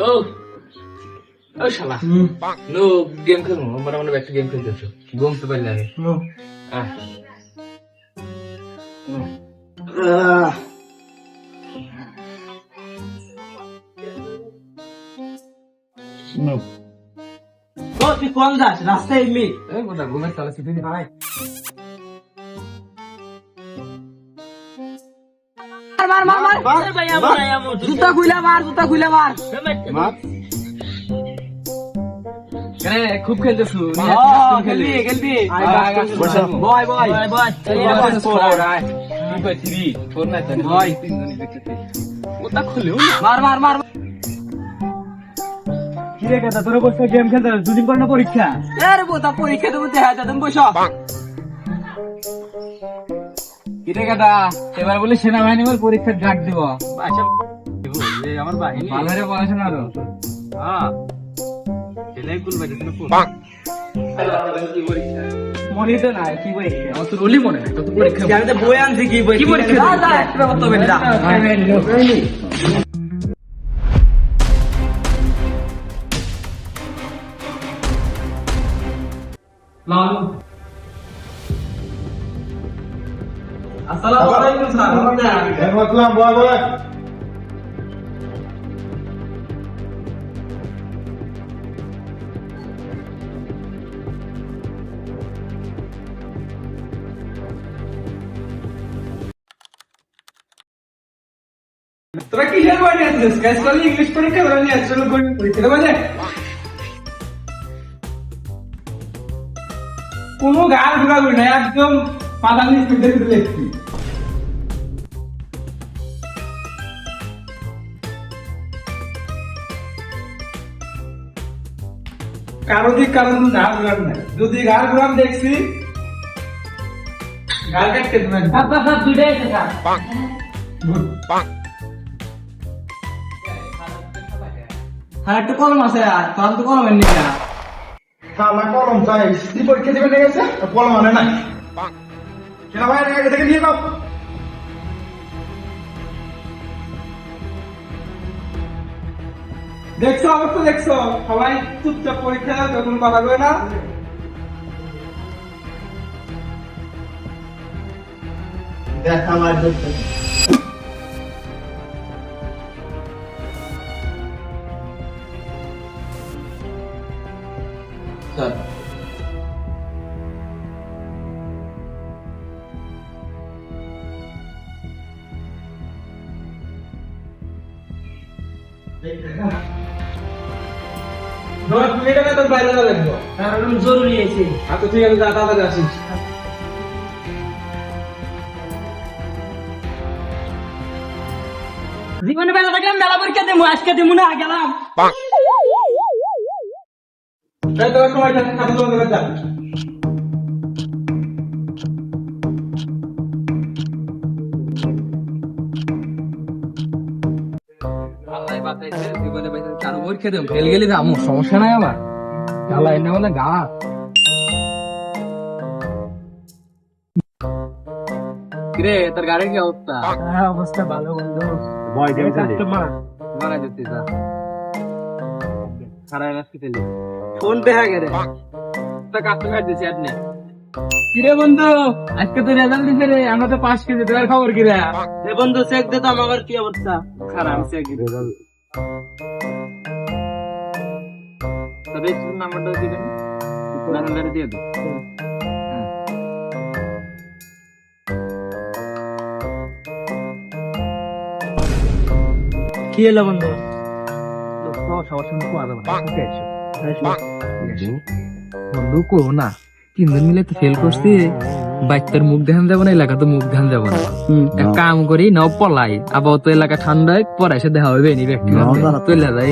ও ও শালা no game খেলবো আমরা মনে একটা গেম খেলতেছো ঘুম তো পারলে আগে তুই কোন যাস রাস্তায় এমনি ঘুমের তালা চিঠি ভাই জুতা খুলে মার খুব খেলতেছো খেলবি ওটা খুলেও মার কিরে কথা তোর বসে গেম খেলতে দুদিন পর না পরীক্ষা আরে বোতা পরীক্ষা দেবো দেখা তুমি বসো কিরে কথা এবার বলে সেনাবাহিনী বল পরীক্ষার ডাক দিব আচ্ছা আমার বাহিনী ভালো করে পড়াশোনা আরো হ্যাঁ ছেলেই কুল বাজে মনে তো নাই কি পরীক্ষা আমার তো রোলই মনে নাই কত পরীক্ষা আমি তো বই আনছি কি পরীক্ষা একটা করতে হবে না আসসালামু আলাইকুম স্যার তোরা কি হের বানি আছিস ক্যাসুয়ালি ইংলিশ পরীক্ষা ধরে নিয়ে আসছিল গণিত পরীক্ষা মানে কোনো গাল ঘুরাঘুরি নাই একদম পাদানি স্পিডে লিখছি কারণ গাল ঘুরান নাই যদি গাল ঘুরান দেখছি গাল কাটতে দেবেন সব দুইটাই আছে স্যার হ্যাঁ একটু কলম আছে আর তোর তো কলম এমনি না শালা কলম চাই স্ত্রী পরীক্ষা দেবে নিয়ে গেছে কলম আনে নাই সেনা ভাই আগে থেকে নিয়ে যাও দেখছো অবস্থা দেখছো সবাই চুপচাপ পরীক্ষা দাও তখন কথা কই না দেখা আমার দেখতে স্যার দশ মিনিট আগে তোর বাইরে যাওয়া লাগবে কারণ জরুরি আছে আচ্ছা ঠিক আছে যা তাড়াতাড়ি আসিস জীবনে বেলা থাকলাম মেলা পরীক্ষা দেবো আজকে দেবো না গেলাম তাই তোর সময় খাতা জমা দেবে যা আল্লাহ বাঁচাইছে জীবনে বাঁচাইছে চারু পরীক্ষা দেব ফেল গেলি আমার সমস্যা নাই আমার আল্লাহ এনে বলে গা কিরে তোর গাড়ির কি অবস্থা হ্যাঁ অবস্থা ভালো বন্ধু ভয় এই কাস্টমার মারা যেতে যা খারাপ লাগছে তেলে ফোন পে হয়ে গেছে তা কাস্টমার দিছি আপনি কিরে বন্ধু আজকে তো রেজাল্ট দিছে রে আমরা তো পাস করে তোর খবর কি রে এ বন্ধু চেক দে তো আমার কি অবস্থা খারাপ চেক রেজাল্ট তবে নাম্বারটা দিবেন নাম্বারটা দিয়ে দাও কি হলো বন্ধু সবার সঙ্গে বন্ধু করো না তিনজন মিলে তো ফেল করছি বাচ্চার মুখ দেখান যাবো না এলাকা তো মুখ দেখান যাবো না এক কাম করি নাও পলাই আবার তো এলাকা ঠান্ডায় পরে এসে দেখা হবে নি ব্যক্তি চলে যায়